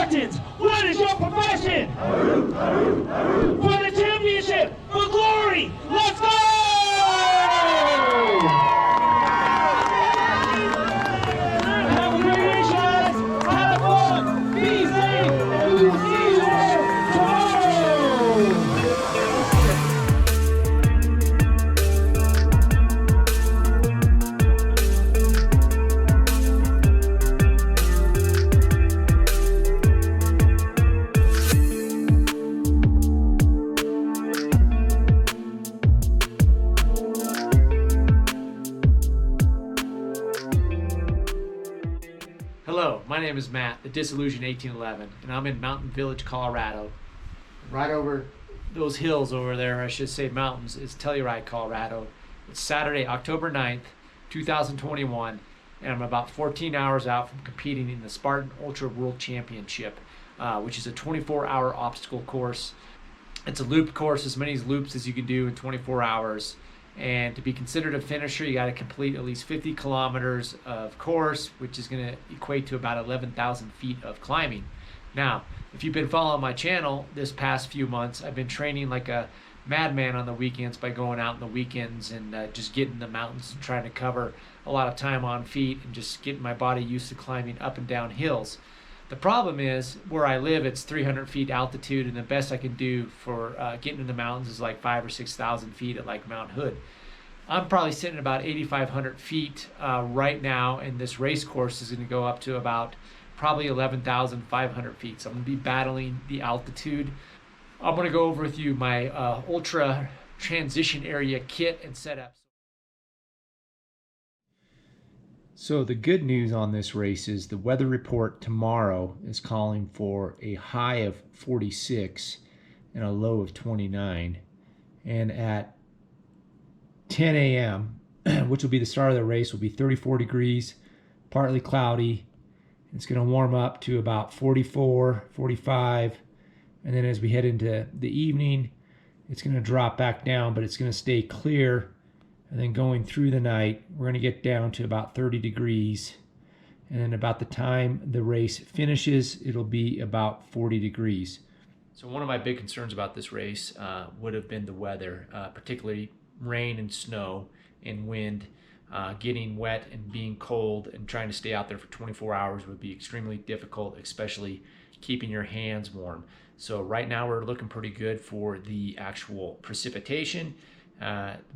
Spartans, what is your profession? For the championship, for glory, let's go! Have a great race, guys. Have fun. Be safe. And we will see you there tomorrow. Hello, my name is Matt, the Disillusioned 1811, and I'm in Mountain Village, Colorado. Right over those hills over there, I should say mountains, is Telluride, Colorado. It's Saturday, October 9th, 2021, and I'm about 14 hours out from competing in the Spartan Ultra World Championship, which is a 24-hour obstacle course. It's a loop course, as many loops as you can do in 24 hours. And to be considered a finisher, you got to complete at least 50 kilometers of course, which is going to equate to about 11,000 feet of climbing. Now, if you've been following my channel this past few months, I've been training like a madman on the weekends by going out on the weekends and just getting in the mountains and trying to cover a lot of time on feet and just getting my body used to climbing up and down hills. The problem is, where I live, it's 300 feet altitude, and the best I can do for getting in the mountains is like 5,000 or 6,000 feet at like Mount Hood. I'm probably sitting at about 8,500 feet right now, and this race course is going to go up to about probably 11,500 feet. So I'm going to be battling the altitude. I'm going to go over with you my Ultra Transition Area kit and setup. So the good news on this race is the weather report tomorrow is calling for a high of 46 and a low of 29. And at 10 a.m., which will be the start of the race, will be 34 degrees, partly cloudy. It's going to warm up to about 44, 45. And then as we head into the evening, it's going to drop back down, but it's going to stay clear. And then going through the night, we're going to get down to about 30 degrees. And then about the time the race finishes, it'll be about 40 degrees. So one of my big concerns about this race would have been the weather, particularly rain and snow and wind. Getting wet and being cold and trying to stay out there for 24 hours would be extremely difficult, especially keeping your hands warm. So right now we're looking pretty good for the actual precipitation.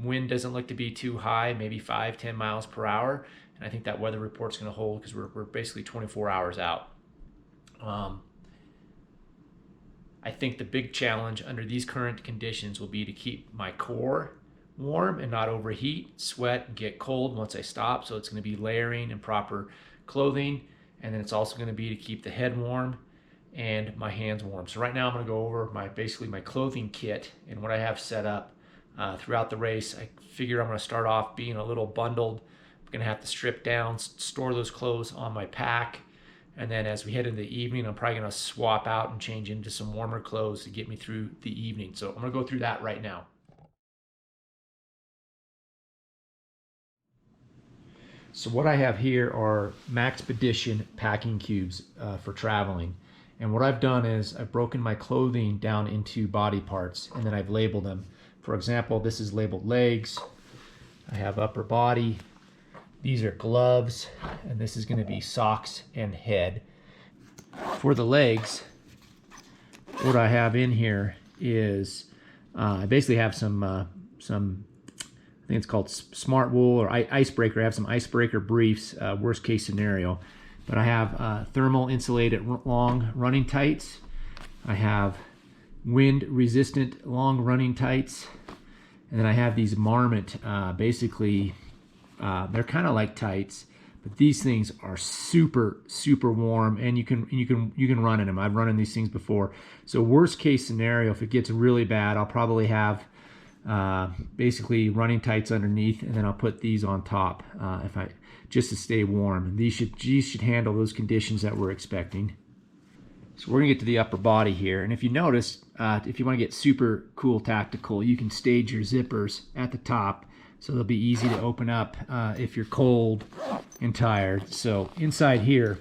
Wind doesn't look to be too high, maybe 5-10 miles per hour, and I think that weather report's going to hold because we're basically 24 hours out. I think the big challenge under these current conditions will be to keep my core warm and not overheat, sweat, and get cold once I stop. So it's going to be layering and proper clothing, and then it's also going to be to keep the head warm and my hands warm. So right now I'm going to go over basically my clothing kit and what I have set up. Throughout the race, I figure I'm going to start off being a little bundled. I'm going to have to strip down, store those clothes on my pack, and then as we head into the evening, I'm probably going to swap out and change into some warmer clothes to get me through the evening. So I'm going to go through that right now. So what I have here are Maxpedition packing cubes for traveling. And what I've done is I've broken my clothing down into body parts, and then I've labeled them. For example, this is labeled legs. I have upper body. These are gloves, and this is going to be socks and head. For the legs, what I have in here is I basically have some I think it's called Smart Wool or Icebreaker. I have some Icebreaker briefs, worst case scenario. But I have thermal insulated long running tights. I have wind resistant long running tights. And then I have these Marmot, basically, they're kind of like tights, but these things are super, super warm, and you can run in them. I've run in these things before. So worst case scenario, if it gets really bad, I'll probably have basically running tights underneath, and then I'll put these on top just to stay warm. And these should handle those conditions that we're expecting. So we're gonna get to the upper body here, and if you notice, if you want to get super cool tactical, you can stage your zippers at the top, so they'll be easy to open up if you're cold and tired. So inside here,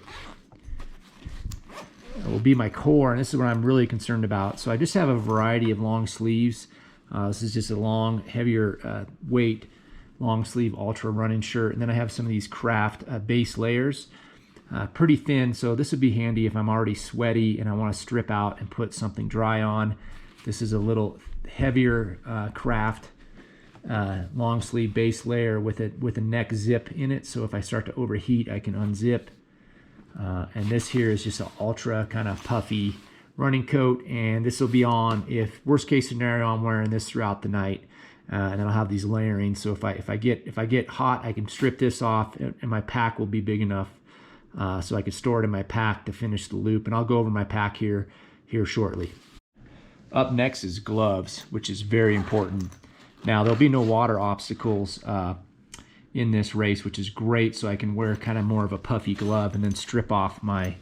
will be my core, and this is what I'm really concerned about. So I just have a variety of long sleeves. This is just a long, heavier weight, long sleeve ultra running shirt. And then I have some of these craft base layers, pretty thin. So this would be handy if I'm already sweaty and I want to strip out and put something dry on. This is a little heavier craft long sleeve base layer with a neck zip in it. So if I start to overheat, I can unzip. And this here is just an ultra kind of puffy running coat, and this will be on if worst case scenario I'm wearing this throughout the night, and then I'll have these layering. So if I get hot, I can strip this off, and my pack will be big enough so I can store it in my pack to finish the loop. And I'll go over my pack here shortly. Up next is gloves, which is very important. Now there'll be no water obstacles in this race, which is great, so I can wear kind of more of a puffy glove and then strip off my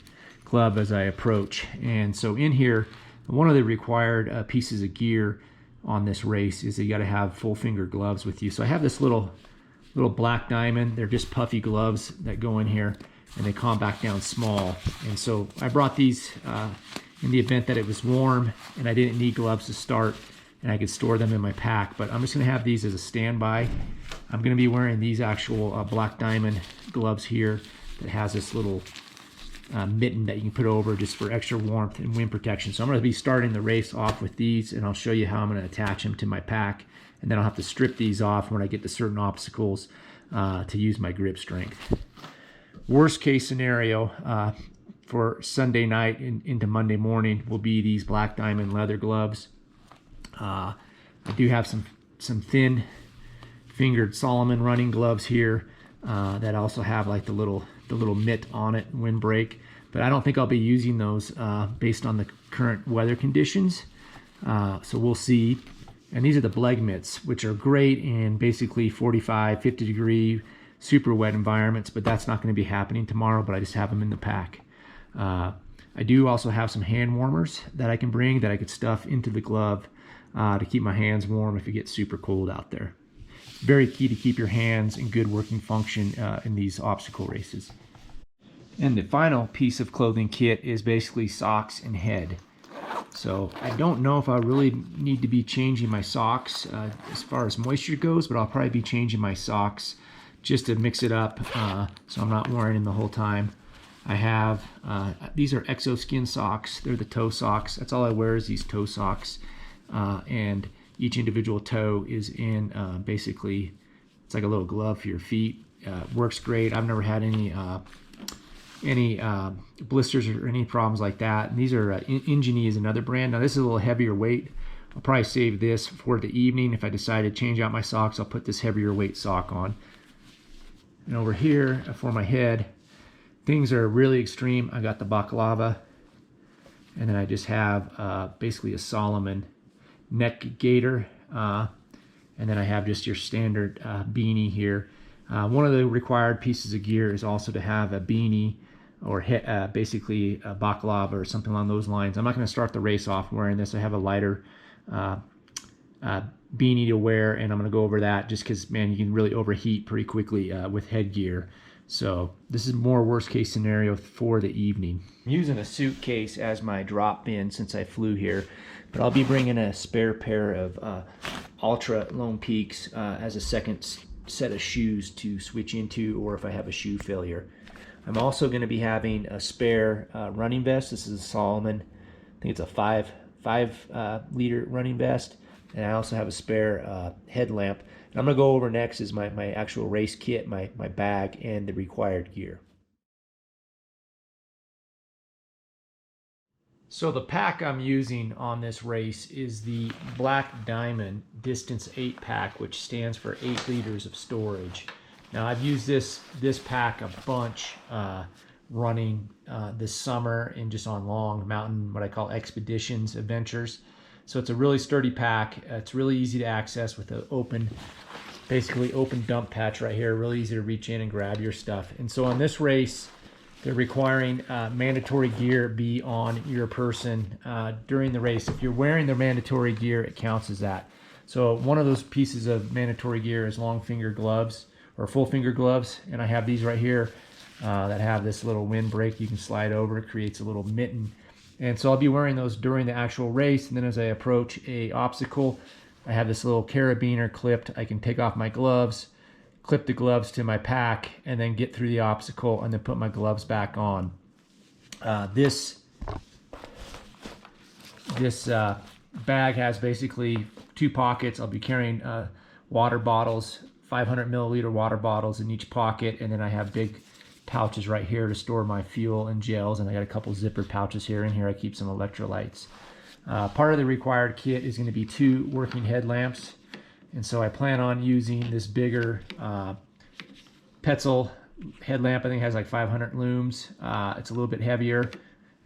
glove as I approach. And so in here, one of the required pieces of gear on this race is that you got to have full finger gloves with you. So I have this little black diamond. They're just puffy gloves that go in here, and they compact down small. And so I brought these in the event that it was warm and I didn't need gloves to start, and I could store them in my pack. But I'm just going to have these as a standby. I'm going to be wearing these actual black diamond gloves here that has this little mitten that you can put over just for extra warmth and wind protection. So I'm going to be starting the race off with these, and I'll show you how I'm going to attach them to my pack, and then I'll have to strip these off when I get to certain obstacles to use my grip strength. Worst case scenario for Sunday night into Monday morning will be these black diamond leather gloves. I do have some thin fingered Solomon running gloves here that also have like the little mitt on it, windbreak, but I don't think I'll be using those based on the current weather conditions. So we'll see. And these are the Bleg mitts, which are great in basically 45, 50 degree super wet environments, but that's not going to be happening tomorrow, but I just have them in the pack. I do also have some hand warmers that I can bring that I could stuff into the glove to keep my hands warm if it gets super cold out there. Very key to keep your hands in good working function in these obstacle races. And the final piece of clothing kit is basically socks and head. So I don't know if I really need to be changing my socks as far as moisture goes, but I'll probably be changing my socks just to mix it up so I'm not wearing them the whole time. I have, these are Exoskin socks. They're the toe socks. That's all I wear is these toe socks. And each individual toe is in basically, it's like a little glove for your feet. Works great. I've never had any blisters or any problems like that. And these are Ingenie is another brand. Now this is a little heavier weight. I'll probably save this for the evening. If I decide to change out my socks, I'll put this heavier weight sock on. And over here for my head, things are really extreme. I got the baklava, and then I just have basically a Solomon neck gaiter, and then I have just your standard beanie here. One of the required pieces of gear is also to have a beanie or basically a baklava or something along those lines. I'm not going to start the race off wearing this. I have a lighter beanie to wear, and I'm going to go over that just because, man, you can really overheat pretty quickly with headgear. So this is more worst case scenario for the evening. I'm using a suitcase as my drop bin since I flew here, but I'll be bringing a spare pair of Ultra Lone Peaks as a second set of shoes to switch into, or if I have a shoe failure. I'm also going to be having a spare running vest. This is a Solomon, I think it's a 5 liter running vest. And I also have a spare headlamp. And I'm going to go over next is my actual race kit, my bag, and the required gear. So the pack I'm using on this race is the Black Diamond Distance 8 pack, which stands for 8 liters of storage. Now I've used this pack a bunch running this summer and just on long mountain, what I call expeditions, adventures. So it's a really sturdy pack. It's really easy to access with an basically open dump patch right here. Really easy to reach in and grab your stuff. And so on this race, they're requiring mandatory gear be on your person during the race. If you're wearing the mandatory gear, it counts as that. So one of those pieces of mandatory gear is long finger gloves or full finger gloves. And I have these right here that have this little windbreak you can slide over. It creates a little mitten And so I'll be wearing those during the actual race. And then as I approach a obstacle, I have this little carabiner clipped. I can take off my gloves, clip the gloves to my pack, and then get through the obstacle and then put my gloves back on. This bag has basically 2 pockets. I'll be carrying water bottles, 500 milliliter water bottles in each pocket, and then I have big pouches right here to store my fuel and gels, and I got a couple zipper pouches here. In here I keep some electrolytes. Part of the required kit is going to be 2 working headlamps, and so I plan on using this bigger Petzl headlamp. I think it has like 500 looms. It's a little bit heavier.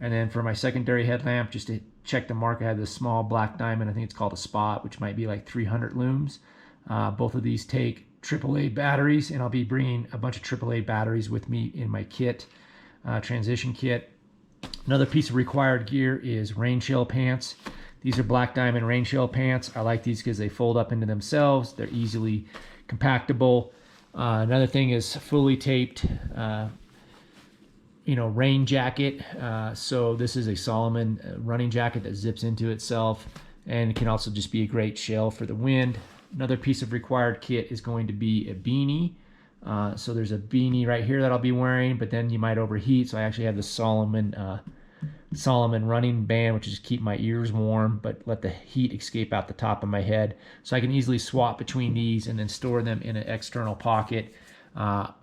And then for my secondary headlamp, just to check the mark, I have this small black diamond. I think it's called a Spot, which might be like 300 looms. Both of these take AAA batteries, and I'll be bringing a bunch of AAA batteries with me in my kit, transition kit. Another piece of required gear is rain shell pants. These are black diamond rain shell pants. I like these because they fold up into themselves. They're easily compactable. Another thing is fully taped, rain jacket. So this is a Solomon running jacket that zips into itself, and it can also just be a great shell for the wind. Another piece of required kit is going to be a beanie. So there's a beanie right here that I'll be wearing, but then you might overheat. So I actually have the Solomon running band, which is keep my ears warm, but let the heat escape out the top of my head. So I can easily swap between these and then store them in an external pocket. I'll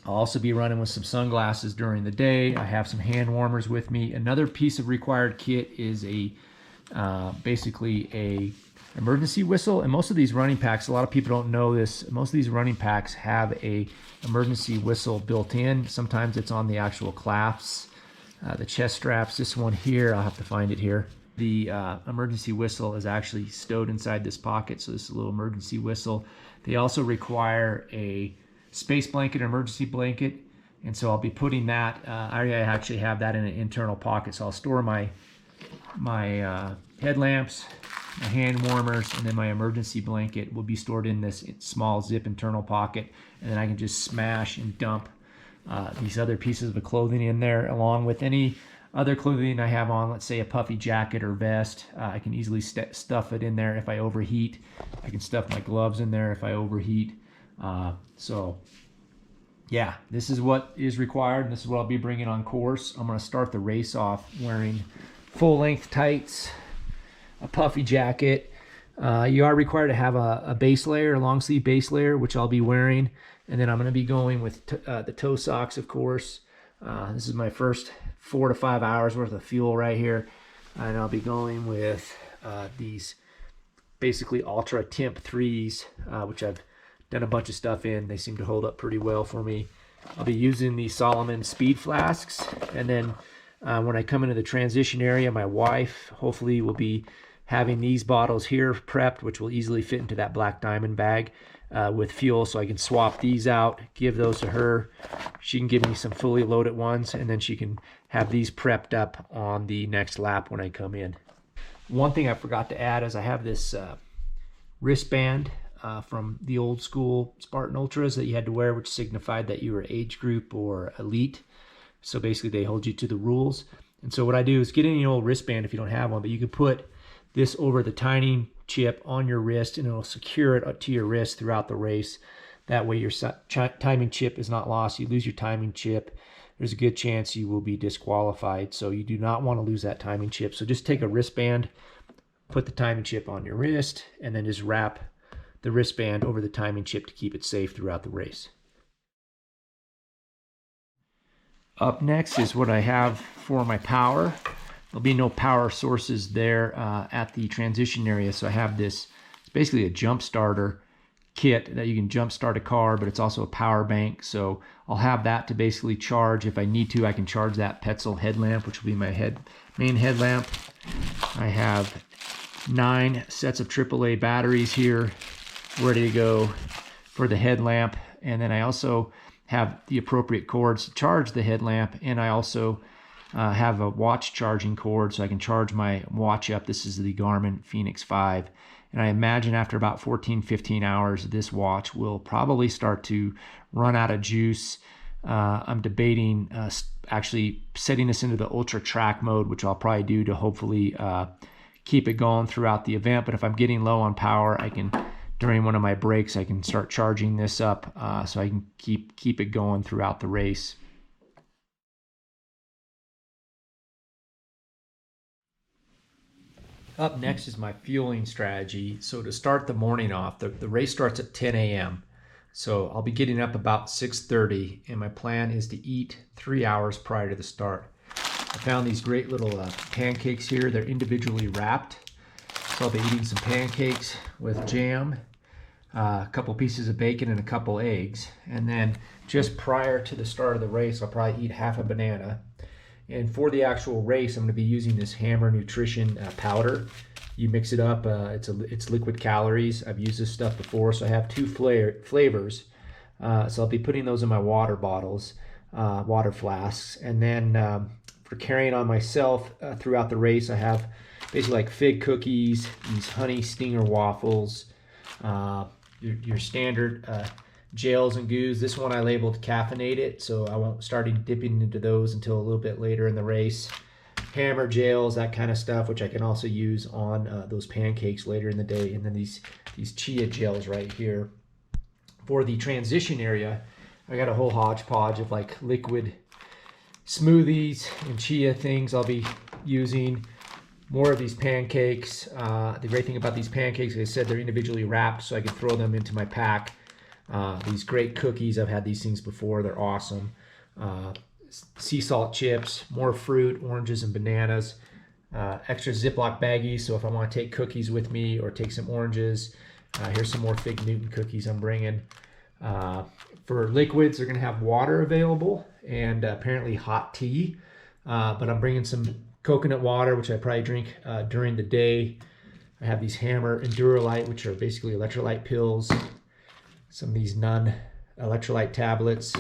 also be running with some sunglasses during the day. I have some hand warmers with me. Another piece of required kit is basically a emergency whistle. And most of these running packs, a lot of people don't know this, most of these running packs have a emergency whistle built in. Sometimes it's on the actual clasps, the chest straps. This one here, I'll have to find it here. The emergency whistle is actually stowed inside this pocket, so this is a little emergency whistle. They also require a space blanket, emergency blanket, and so I'll be putting that, I actually have that in an internal pocket, so I'll store my headlamps, my hand warmers, and then my emergency blanket will be stored in this small zip internal pocket, and then I can just smash and dump these other pieces of clothing in there, along with any other clothing I have on, let's say a puffy jacket or vest. I can easily stuff it in there if I overheat. I can stuff my gloves in there if I overheat. So yeah, this is what is required, and this is what I'll be bringing on course. I'm going to start the race off wearing full-length tights, a puffy jacket. You are required to have a base layer, a long sleeve base layer, which I'll be wearing. And then I'm going to be going with the toe socks, of course. This is my first 4 to 5 hours worth of fuel right here. And I'll be going with these basically Ultra Temp 3s, which I've done a bunch of stuff in. They seem to hold up pretty well for me. I'll be using the Solomon speed flasks. And then when I come into the transition area, my wife hopefully will be having these bottles here prepped, which will easily fit into that black diamond bag with fuel, so I can swap these out, give those to her. She can give me some fully loaded ones, and then she can have these prepped up on the next lap when I come in. One thing I forgot to add is I have this wristband from the old school Spartan Ultras that you had to wear, which signified that you were age group or elite. So basically they hold you to the rules. And so what I do is get any old wristband if you don't have one, but you can put this over the timing chip on your wrist, and it'll secure it to your wrist throughout the race. That way your timing chip is not lost. You lose your timing chip, there's a good chance you will be disqualified. So you do not want to lose that timing chip. So just take a wristband, put the timing chip on your wrist, and then just wrap the wristband over the timing chip to keep it safe throughout the race. Up next is what I have for my power. There'll be no power sources there at the transition area, so I have this. It's basically a jump starter kit that you can jump start a car, but it's also a power bank. So I'll have that to basically charge. If I need to, I can charge that Petzl headlamp, which will be my main headlamp. I have 9 sets of AAA batteries here ready to go for the headlamp, and then I also have the appropriate cords to charge the headlamp, and I also have a watch charging cord so I can charge my watch up. This is the Garmin Fenix 5, and I imagine after about 14-15 hours this watch will probably start to run out of juice. I'm debating actually setting this into the ultra track mode, which I'll probably do to hopefully keep it going throughout the event. But if I'm getting low on power, I can, during one of my breaks, I can start charging this up so I can keep it going throughout the race. Up next is my fueling strategy. So to start the morning off, the race starts at 10 a.m. So I'll be getting up about 6:30, and my plan is to eat 3 hours prior to the start. I found these great little pancakes here. They're individually wrapped. So I'll be eating some pancakes with jam, a couple pieces of bacon, and a couple eggs. And then just prior to the start of the race, I'll probably eat half a banana. And for the actual race, I'm going to be using this Hammer Nutrition powder. You mix it up. It's liquid calories. I've used this stuff before, so I have two flavors. So I'll be putting those in my water bottles, water flasks. And then for carrying on myself throughout the race, I have basically like fig cookies, these honey stinger waffles, your standard gels and goos. This one I labeled caffeinated, so I won't start dipping into those until a little bit later in the race. Hammer gels, that kind of stuff, which I can also use on those pancakes later in the day. And then these chia gels right here. For the transition area, I got a whole hodgepodge of like liquid smoothies and chia things I'll be using. More of these pancakes. The great thing about these pancakes, like I said, they're individually wrapped, so I can throw them into my pack. These great cookies, I've had these things before, they're awesome. Sea salt chips, more fruit, oranges and bananas, extra Ziploc baggies, so if I want to take cookies with me or take some oranges, here's some more Fig Newton cookies I'm bringing. For liquids, they're going to have water available and apparently hot tea, but I'm bringing some coconut water, which I probably drink during the day. I have these Hammer Endurolite, which are basically electrolyte pills. Some of these Nun electrolyte tablets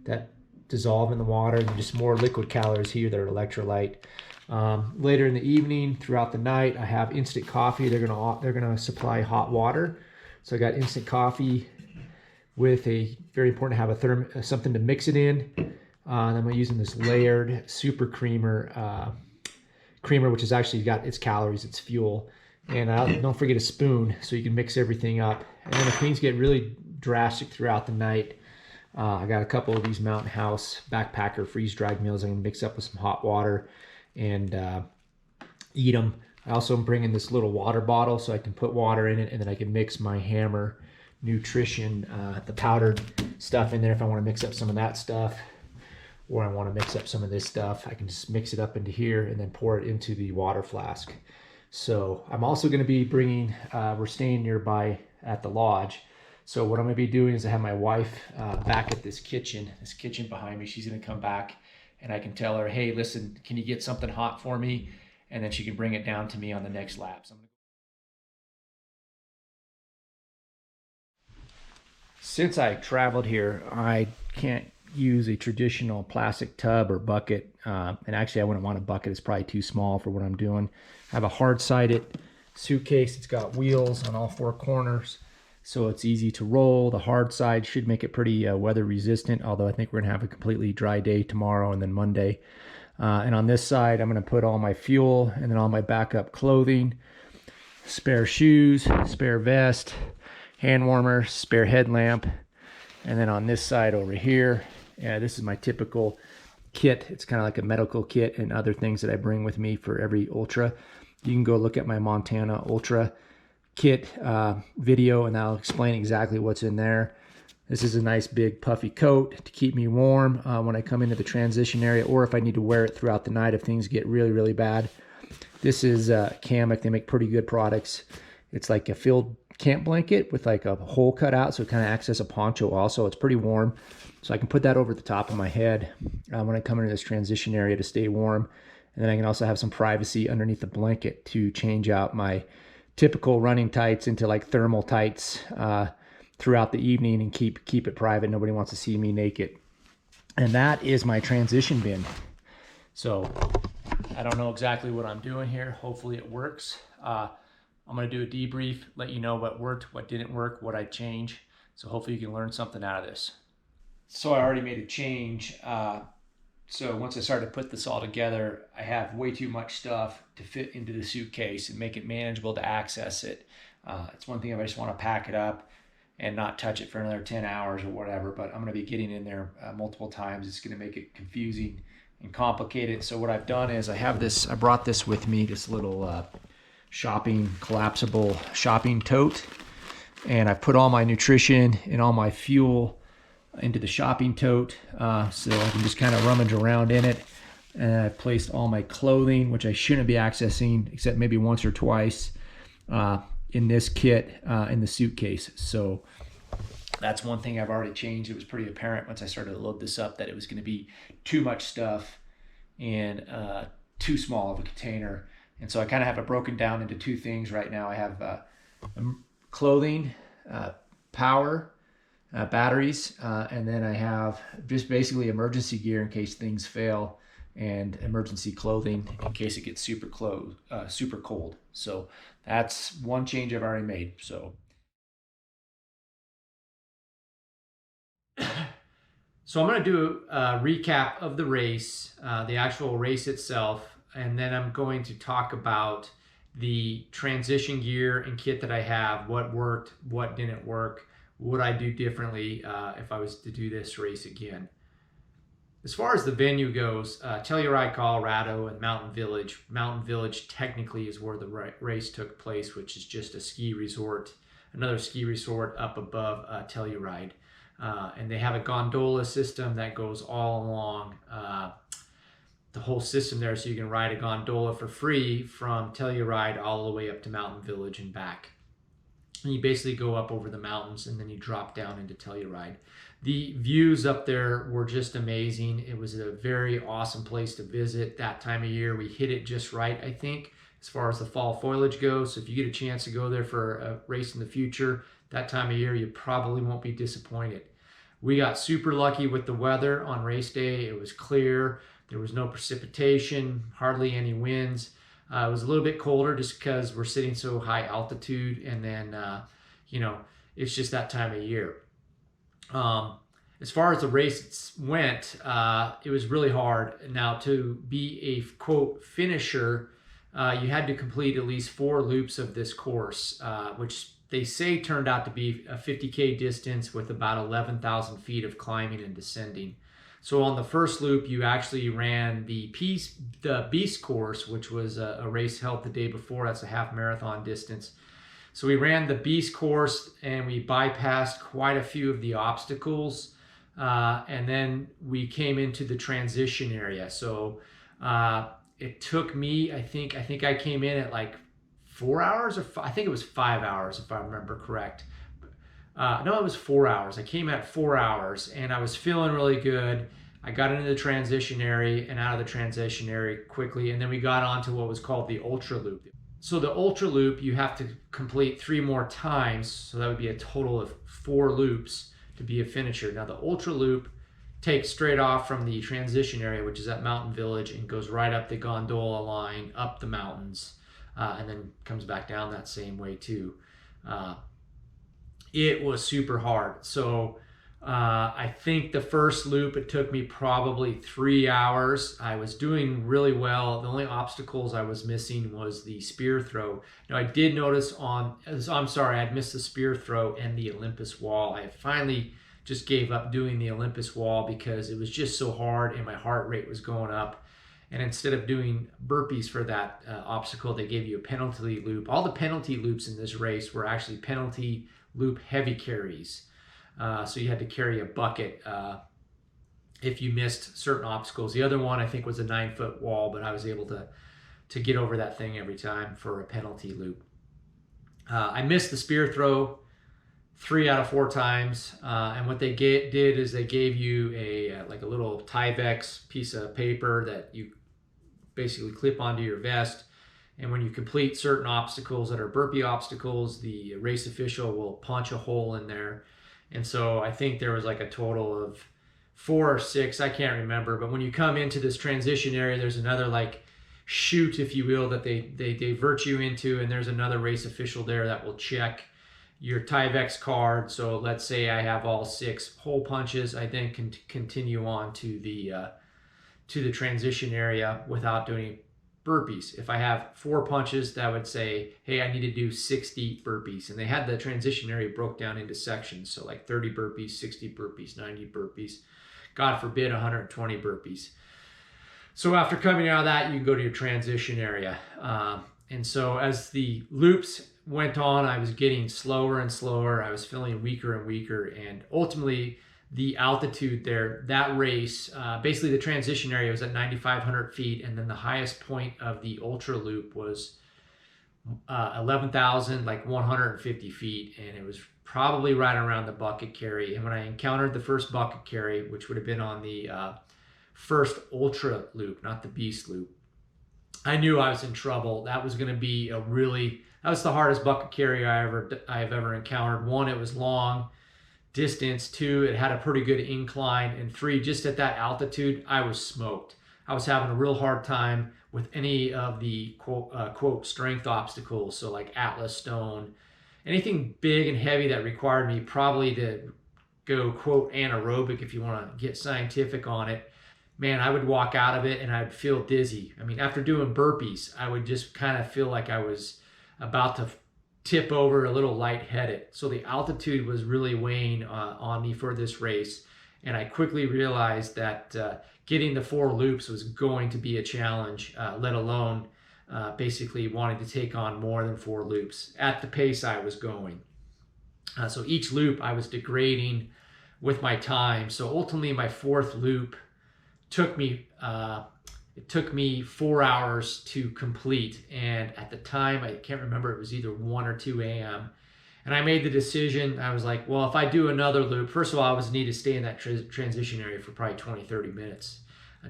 that dissolve in the water, and just more liquid calories here that are electrolyte. Later in the evening, throughout the night, I have instant coffee. They're gonna supply hot water, so I got instant coffee with a very important to have something to mix it in. And I'm using this layered super creamer, which has actually got its calories, its fuel. And don't forget a spoon so you can mix everything up. And then if things get really drastic throughout the night, I got a couple of these Mountain House backpacker freeze-dried meals I can mix up with some hot water and eat them. I also am bringing this little water bottle so I can put water in it, and then I can mix my Hammer Nutrition, the powdered stuff in there if I want to mix up some of that stuff, or I want to mix up some of this stuff. I can just mix it up into here and then pour it into the water flask. So I'm also going to be bringing, we're staying nearby at the lodge. So what I'm going to be doing is I have my wife back at this kitchen behind me. She's going to come back and I can tell her, hey, listen, can you get something hot for me? And then she can bring it down to me on the next lap. So since I traveled here, I can't use a traditional plastic tub or bucket. And actually I wouldn't want a bucket. It's probably too small for what I'm doing. I have a hard-sided suitcase. It's got wheels on all four corners, so it's easy to roll. The hard side should make it pretty weather resistant, although I think we're gonna have a completely dry day tomorrow and then Monday. And on this side, I'm gonna put all my fuel and then all my backup clothing, spare shoes, spare vest, hand warmer, spare headlamp. And then on this side over here, this is my typical kit. It's kind of like a medical kit and other things that I bring with me for every ultra. You can go look at my Montana Ultra kit video and I'll explain exactly what's in there. This is a nice big puffy coat to keep me warm when I come into the transition area, or if I need to wear it throughout the night if things get really, really bad. This is Kamek. They make pretty good products. It's like a filled camp blanket with like a hole cut out, so it kind of acts as a poncho also. It's pretty warm, so I can put that over the top of my head when I come into this transition area to stay warm. And then I can also have some privacy underneath the blanket to change out my typical running tights into like thermal tights throughout the evening and keep it private. Nobody wants to see me naked. And that is my transition bin. So I don't know exactly what I'm doing here. Hopefully it works. I'm going to do a debrief, let you know what worked, what didn't work, what I change. So hopefully you can learn something out of this. So I already made a change. So once I started to put this all together, I have way too much stuff to fit into the suitcase and make it manageable to access it. It's one thing if I just want to pack it up and not touch it for another 10 hours or whatever, but I'm going to be getting in there multiple times. It's going to make it confusing and complicated. So what I've done is I brought this with me, this little collapsible shopping tote, and I put all my nutrition and all my fuel into the shopping tote, so I can just kind of rummage around in it. And I've placed all my clothing, which I shouldn't be accessing except maybe once or twice, in this kit in the suitcase. So that's one thing I've already changed. It was pretty apparent once I started to load this up that it was going to be too much stuff in too small of a container. And so I kind of have it broken down into two things right now. I have clothing, power, batteries, and then I have just basically emergency gear in case things fail, and emergency clothing in case it gets super cold. So that's one change I've already made. So I'm going to do a recap of the race, the actual race itself, and then I'm going to talk about the transition gear and kit that I have, what worked, what didn't work, what I do differently if I was to do this race again. As far as the venue goes, Telluride, Colorado, and Mountain Village. Mountain Village technically is where the race took place, which is just a ski resort, another ski resort up above Telluride. And they have a gondola system that goes all along the whole system there, so you can ride a gondola for free from Telluride all the way up to Mountain Village and back. And you basically go up over the mountains and then you drop down into Telluride. The views up there were just amazing. It was a very awesome place to visit that time of year. We hit it just right, I think, as far as the fall foliage goes. So if you get a chance to go there for a race in the future, that time of year, you probably won't be disappointed. We got super lucky with the weather on race day. It was clear. There was no precipitation, hardly any winds. It was a little bit colder just because we're sitting so high altitude, and then, it's just that time of year. As far as the race went, it was really hard. Now, to be a, quote, finisher, you had to complete at least 4 loops of this course, which they say turned out to be a 50K distance with about 11,000 feet of climbing and descending. So on the first loop, you actually ran the Beast course, which was a race held the day before. That's a half marathon distance. So we ran the Beast course and we bypassed quite a few of the obstacles. And then we came into the transition area. So it took me, I think I came in at like 4 hours, or I think it was 5 hours if I remember correct. No, it was 4 hours. I came at 4 hours and I was feeling really good. I got into the transition area and out of the transition area quickly. And then we got onto what was called the Ultra Loop. So the Ultra Loop, you have to complete 3 more times. So that would be a total of 4 loops to be a finisher. Now the Ultra Loop takes straight off from the transition area, which is at Mountain Village, and goes right up the gondola line, up the mountains, and then comes back down that same way too. It was super hard. So I think the first loop, it took me probably 3 hours. I was doing really well. The only obstacles I was missing was the spear throw. Now I did notice I'd missed the spear throw and the Olympus wall. I finally just gave up doing the Olympus wall because it was just so hard and my heart rate was going up. And instead of doing burpees for that obstacle, they gave you a penalty loop. All the penalty loops in this race were actually penalty loop heavy carries. So you had to carry a bucket if you missed certain obstacles. The other one I think was a 9-foot wall, but I was able to get over that thing every time for a penalty loop. I missed the spear throw 3 out of 4 times, and what they did is they gave you a little Tyvek piece of paper that you basically clip onto your vest. And when you complete certain obstacles that are burpee obstacles, the race official will punch a hole in there. And so I think there was like a total of 4 or 6, I can't remember. But when you come into this transition area, there's another like chute, if you will, that they divert you into. And there's another race official there that will check your Tyvek card. So let's say I have all 6 hole punches. I then can continue on to the transition area without doing burpees. If I have 4 punches, that would say, hey, I need to do 60 burpees. And they had the transition area broke down into sections. So like 30 burpees, 60 burpees, 90 burpees, God forbid 120 burpees. So after coming out of that, you can go to your transition area. And so as the loops went on, I was getting slower and slower. I was feeling weaker and weaker. And ultimately, the altitude there, that race, basically the transition area was at 9,500 feet. And then the highest point of the ultra loop was 11,150 feet. And it was probably right around the bucket carry. And when I encountered the first bucket carry, which would have been on the first ultra loop, not the beast loop, I knew I was in trouble. That was going to be that was the hardest bucket carry I've ever encountered. 1, it was long distance. 2, it had a pretty good incline. And 3, just at that altitude, I was smoked. I was having a real hard time with any of the quote strength obstacles. So like Atlas Stone, anything big and heavy that required me probably to go quote anaerobic, if you want to get scientific on it. Man, I would walk out of it and I'd feel dizzy. I mean, after doing burpees, I would just kind of feel like I was about to tip over, a little lightheaded. So the altitude was really weighing on me for this race. And I quickly realized that getting the 4 loops was going to be a challenge, let alone basically wanting to take on more than 4 loops at the pace I was going. So each loop I was degrading with my time. So ultimately my 4th loop took me 4 hours to complete, and at the time I can't remember, it was either 1 or 2 a.m. and I made the decision. I was like, well, if I do another loop, first of all, I was need to stay in that transition area for probably 20-30 minutes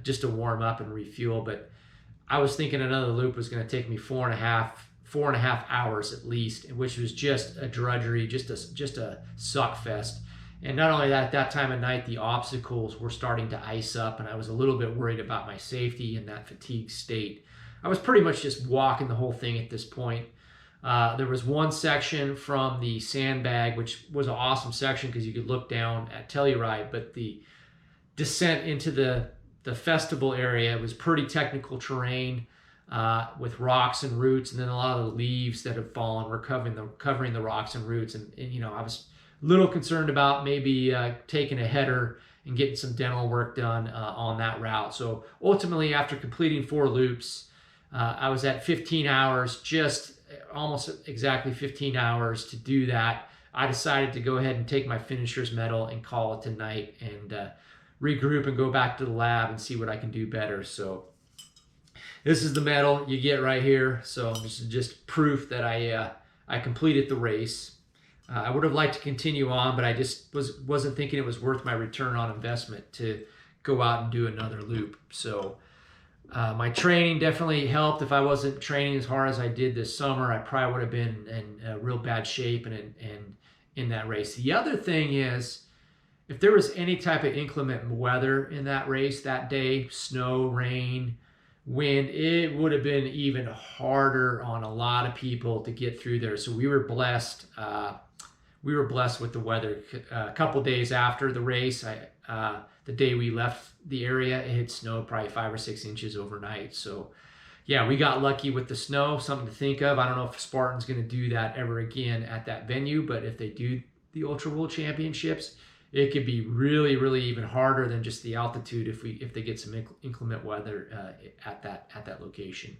just to warm up and refuel, but I was thinking another loop was going to take me 4.5 hours at least, which was just a drudgery, just a suck fest. And not only that, at that time of night, the obstacles were starting to ice up, and I was a little bit worried about my safety in that fatigue state. I was pretty much just walking the whole thing at this point. There was one section from the sandbag, which was an awesome section because you could look down at Telluride, but the descent into the festival area was pretty technical terrain with rocks and roots, and then a lot of the leaves that have fallen were covering the rocks and roots. And you know, I was little concerned about maybe taking a header and getting some dental work done on that route. So ultimately, after completing 4 loops, I was at 15 hours, just almost exactly 15 hours to do that. I decided to go ahead and take my finisher's medal and call it tonight and regroup and go back to the lab and see what I can do better. So this is the medal you get right here. So this is just proof that I completed the race. I would have liked to continue on, but I just wasn't thinking it was worth my return on investment to go out and do another loop. So my training definitely helped. If I wasn't training as hard as I did this summer, I probably would have been in real bad shape and in that race. The other thing is, if there was any type of inclement weather in that race that day, snow, rain, wind, it would have been even harder on a lot of people to get through there. So we were blessed. We were blessed with the weather. A couple days after the race, the day we left the area, it had snowed probably 5 or 6 inches overnight. So yeah, we got lucky with the snow, something to think of. I don't know if Spartan's going to do that ever again at that venue, but if they do the Ultra World Championships, it could be really, really even harder than just the altitude if they get some inclement weather at that location.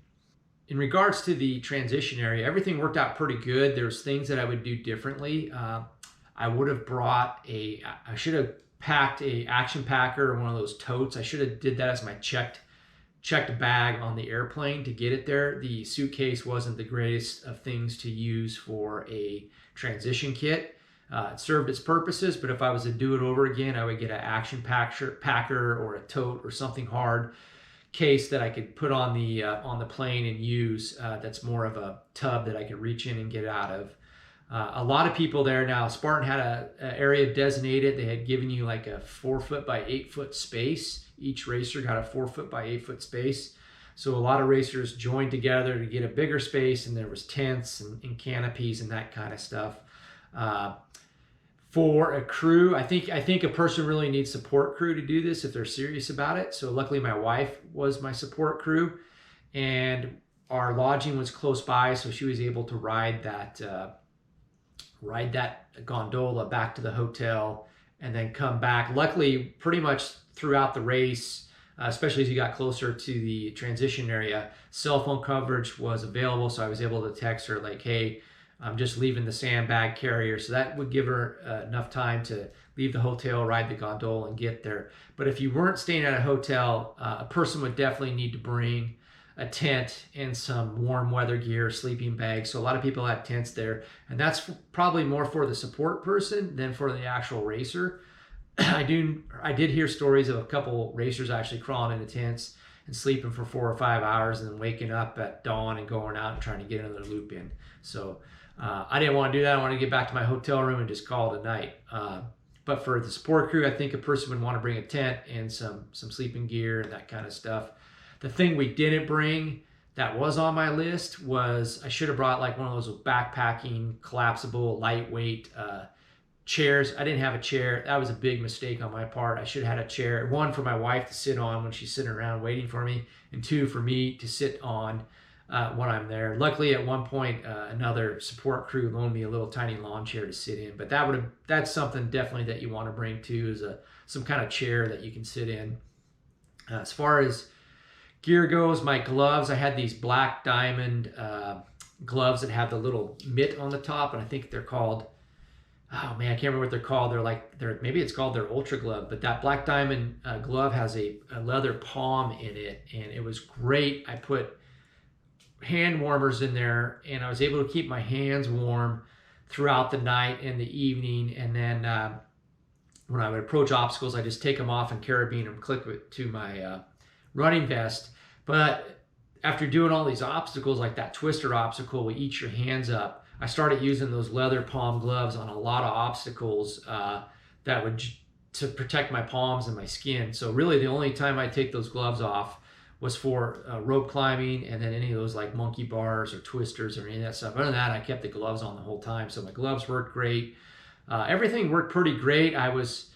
In regards to the transition area, everything worked out pretty good. There's things that I would do differently. I would have I should have packed a action packer or one of those totes. I should have did that as my checked bag on the airplane to get it there. The suitcase wasn't the greatest of things to use for a transition kit. It served its purposes, but if I was to do it over again, I would get an action packer or a tote or something hard case that I could put on the plane and use. That's more of a tub that I could reach in and get out of. A lot of people there now. Spartan had an area designated. They had given you like a 4-foot by 8-foot space. Each racer got a 4-foot by 8-foot space. So a lot of racers joined together to get a bigger space, and there was tents and canopies and that kind of stuff. For a crew, I think a person really needs support crew to do this if they're serious about it. So luckily my wife was my support crew, and our lodging was close by, so she was able to ride that gondola back to the hotel and then come back. Luckily, pretty much throughout the race, especially as you got closer to the transition area, cell phone coverage was available, so I was able to text her like, hey, I'm just leaving the sandbag carrier. So that would give her enough time to leave the hotel, ride the gondola, and get there. But if you weren't staying at a hotel, a person would definitely need to bring a tent and some warm weather gear, sleeping bags. So a lot of people have tents there, and that's probably more for the support person than for the actual racer. I did hear stories of a couple racers actually crawling into tents and sleeping for 4 or 5 hours and then waking up at dawn and going out and trying to get another loop in. So I didn't want to do that. I wanted to get back to my hotel room and just call it a night. But for the support crew, I think a person would want to bring a tent and some sleeping gear and that kind of stuff. The thing we didn't bring that was on my list was I should have brought like one of those backpacking, collapsible, lightweight chairs. I didn't have a chair. That was a big mistake on my part. I should have had a chair, one for my wife to sit on when she's sitting around waiting for me, and two for me to sit on when I'm there. Luckily, at one point, another support crew loaned me a little tiny lawn chair to sit in. But that's something definitely that you want to bring too, is some kind of chair that you can sit in. As far as gear goes, my gloves, I had these black diamond gloves that have the little mitt on the top, and I think they're called, oh man, I can't remember what they're called. Maybe it's called their Ultra Glove, but that black diamond glove has a leather palm in it, and it was great. I put hand warmers in there, and I was able to keep my hands warm throughout the night and the evening. And then when I would approach obstacles, I just take them off and carabine them, click it to my running vest. But after doing all these obstacles, like that twister obstacle, we eat your hands up, I started using those leather palm gloves on a lot of obstacles to protect my palms and my skin. So really the only time I take those gloves off was for rope climbing, and then any of those like monkey bars or twisters or any of that stuff. Other than that, I kept the gloves on the whole time. So my gloves worked great. Everything worked pretty great. I was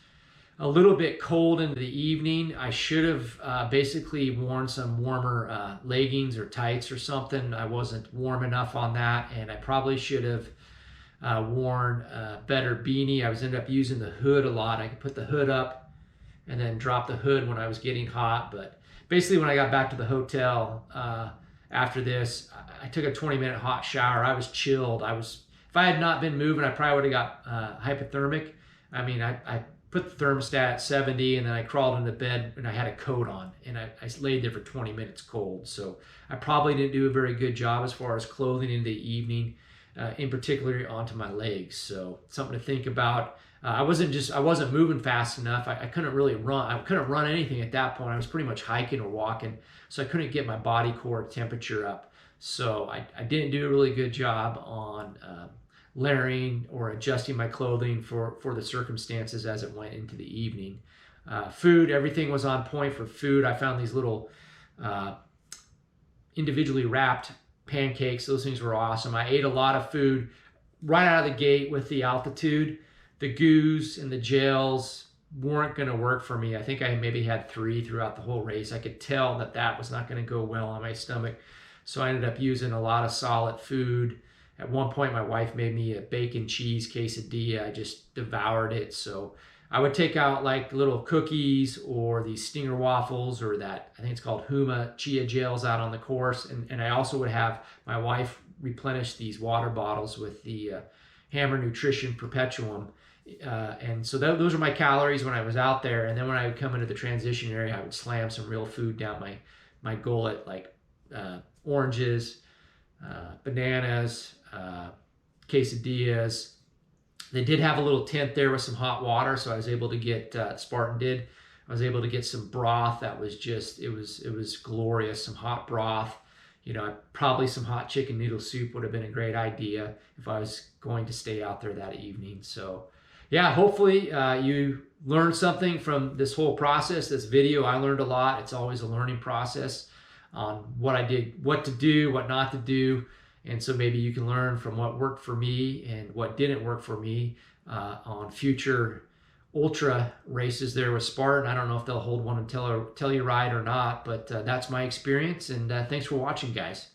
a little bit cold in the evening. I should have basically worn some warmer leggings or tights or something. I wasn't warm enough on that, and I probably should have worn a better beanie. I was ended up using the hood a lot. I could put the hood up and then drop the hood when I was getting hot. But basically when I got back to the hotel after this, I took a 20-minute hot shower. I was chilled. If I had not been moving, I probably would have got hypothermic. I mean, I put the thermostat at 70, and then I crawled into bed and I had a coat on, and I laid there for 20 minutes cold. So I probably didn't do a very good job as far as clothing in the evening, in particular onto my legs. So something to think about. I wasn't moving fast enough. I couldn't really run. I couldn't run anything at that point. I was pretty much hiking or walking, so I couldn't get my body core temperature up. So I didn't do a really good job on layering or adjusting my clothing for the circumstances as it went into the evening. Food, everything was on point for food. I found these little individually wrapped pancakes. Those things were awesome. I ate a lot of food right out of the gate with the altitude. The goos and the gels weren't going to work for me. I think I maybe had 3 throughout the whole race. I could tell that was not going to go well on my stomach. So I ended up using a lot of solid food. At one point, my wife made me a bacon cheese quesadilla. I just devoured it. So I would take out like little cookies or these Stinger waffles or that, I think it's called Huma chia gels out on the course. And I also would have my wife replenish these water bottles with the Hammer Nutrition Perpetuum. And so those are my calories when I was out there. And then when I would come into the transition area, I would slam some real food down my gullet, like oranges, bananas, quesadillas. They did have a little tent there with some hot water, so I was able to get, Spartan did, I was able to get some broth that was just, it was glorious, some hot broth. You know, probably some hot chicken noodle soup would have been a great idea if I was going to stay out there that evening. So yeah, hopefully you learned something from this whole process, this video. I learned a lot. It's always a learning process on what I did, what to do, what not to do. And so maybe you can learn from what worked for me and what didn't work for me on future ultra races there with Spartan. I don't know if they'll hold one in Telluride or not, but that's my experience. And thanks for watching, guys.